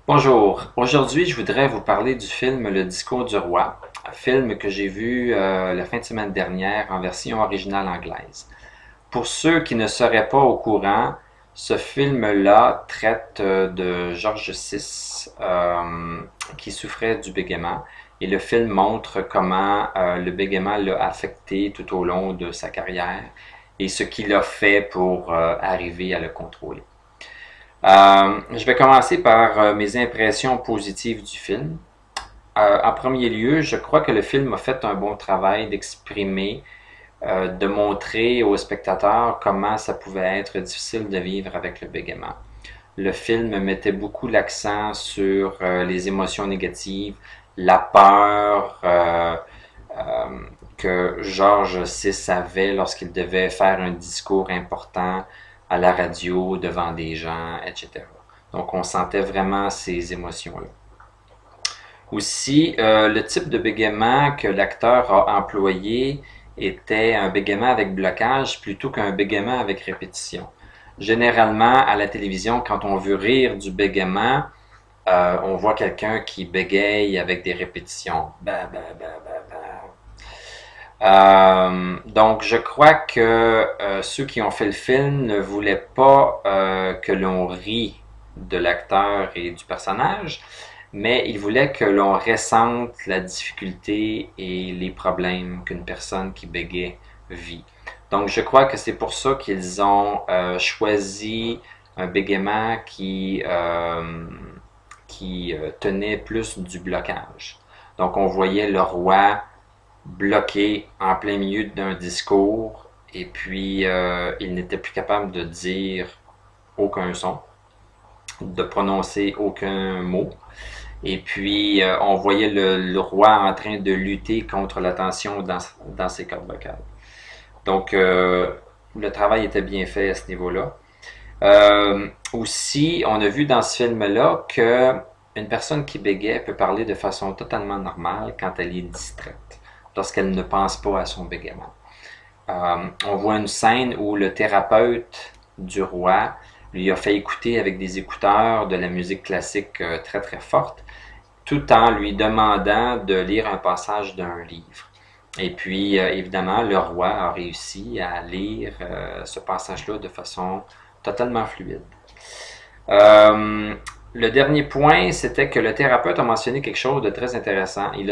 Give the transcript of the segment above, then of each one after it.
Bonjour, aujourd'hui je voudrais vous parler du film Le Discours du Roi, un film que j'ai vu la fin de semaine dernière en version originale anglaise. Pour ceux qui ne seraient pas au courant, ce film-là traite de George VI qui souffrait du bégaiement et le film montre comment le bégaiement l'a affecté tout au long de sa carrière et ce qu'il a fait pour arriver à le contrôler. Je vais commencer par mes impressions positives du film. En premier lieu, je crois que le film a fait un bon travail d'exprimer, de montrer aux spectateurs comment ça pouvait être difficile de vivre avec le bégaiement. Le film mettait beaucoup l'accent sur les émotions négatives, la peur que Georges VI avait lorsqu'il devait faire un discours important à la radio, devant des gens, etc. Donc on sentait vraiment ces émotions-là. Aussi, le type de bégaiement que l'acteur a employé était un bégaiement avec blocage plutôt qu'un bégaiement avec répétition. Généralement, à la télévision, quand on veut rire du bégaiement, on voit quelqu'un qui bégaye avec des répétitions. Bah, bah, bah, bah, bah. Donc, je crois que ceux qui ont fait le film ne voulaient pas que l'on rit de l'acteur et du personnage, mais ils voulaient que l'on ressente la difficulté et les problèmes qu'une personne qui bégaye vit. Donc, je crois que c'est pour ça qu'ils ont choisi un bégaiement qui tenait plus du blocage. Donc, on voyait le roi bloqué en plein milieu d'un discours et puis il n'était plus capable de dire aucun son, de prononcer aucun mot. Et puis on voyait le roi en train de lutter contre la tension dans ses cordes vocales. Donc le travail était bien fait à ce niveau-là. Aussi, on a vu dans ce film-là que une personne qui bégait peut parler de façon totalement normale quand elle est distraite, lorsqu'elle ne pense pas à son bégaiement. On voit une scène où le thérapeute du roi lui a fait écouter avec des écouteurs de la musique classique très très forte, tout en lui demandant de lire un passage d'un livre. Et puis, évidemment, le roi a réussi à lire ce passage-là de façon totalement fluide. Euh, le dernier point, c'était que le thérapeute a mentionné quelque chose de très intéressant. Il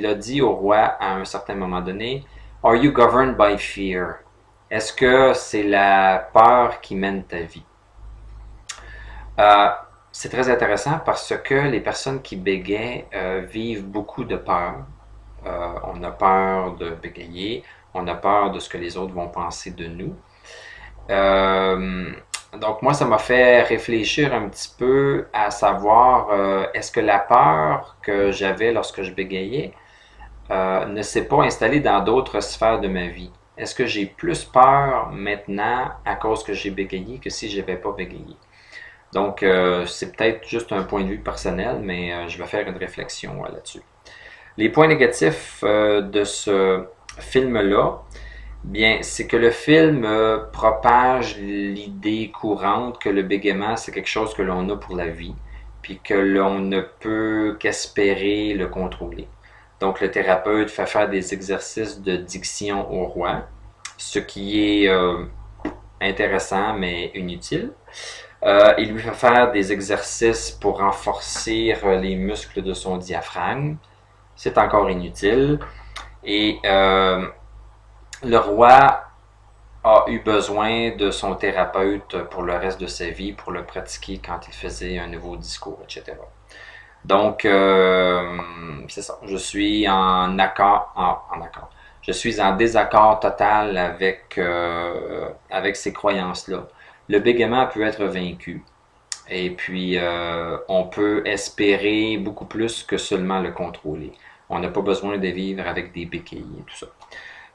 a dit au roi à un certain moment donné, Are you governed by fear? Est-ce que c'est la peur qui mène ta vie? Euh, c'est très intéressant parce que les personnes qui bégayent vivent beaucoup de peur. On a peur de bégayer, on a peur de ce que les autres vont penser de nous. Euh, donc moi, ça m'a fait réfléchir un petit peu à savoir est-ce que la peur que j'avais lorsque je bégayais ne s'est pas installée dans d'autres sphères de ma vie? Est-ce que j'ai plus peur maintenant à cause que j'ai bégayé que si je n'avais pas bégayé? Donc c'est peut-être juste un point de vue personnel, mais je vais faire une réflexion là-dessus. Les points négatifs de ce film-là, bien, c'est que le film propage l'idée courante que le bégaiement, c'est quelque chose que l'on a pour la vie, puis que l'on ne peut qu'espérer le contrôler. Donc, le thérapeute fait faire des exercices de diction au roi, ce qui est intéressant mais inutile. Il lui fait faire des exercices pour renforcer les muscles de son diaphragme. C'est encore inutile. Et le roi a eu besoin de son thérapeute pour le reste de sa vie, pour le pratiquer quand il faisait un nouveau discours, etc. Donc, c'est ça. Je suis Je suis en désaccord total avec ces croyances-là. Le bégaiement peut être vaincu. Et puis, on peut espérer beaucoup plus que seulement le contrôler. On n'a pas besoin de vivre avec des béquilles et tout ça.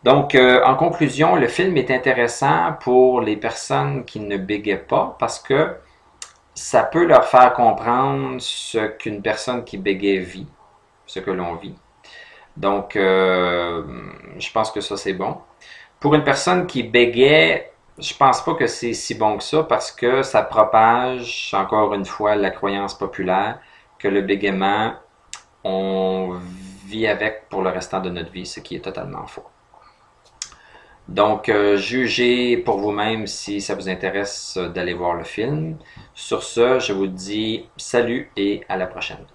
Donc, en conclusion, le film est intéressant pour les personnes qui ne bégayent pas parce que ça peut leur faire comprendre ce qu'une personne qui bégaye vit, ce que l'on vit. Donc, je pense que ça, c'est bon. Pour une personne qui bégaye, je pense pas que c'est si bon que ça parce que ça propage, encore une fois, la croyance populaire que le bégaiement, on vit avec pour le restant de notre vie, ce qui est totalement faux. Donc, jugez pour vous-même si ça vous intéresse d'aller voir le film. Sur ce, je vous dis salut et à la prochaine.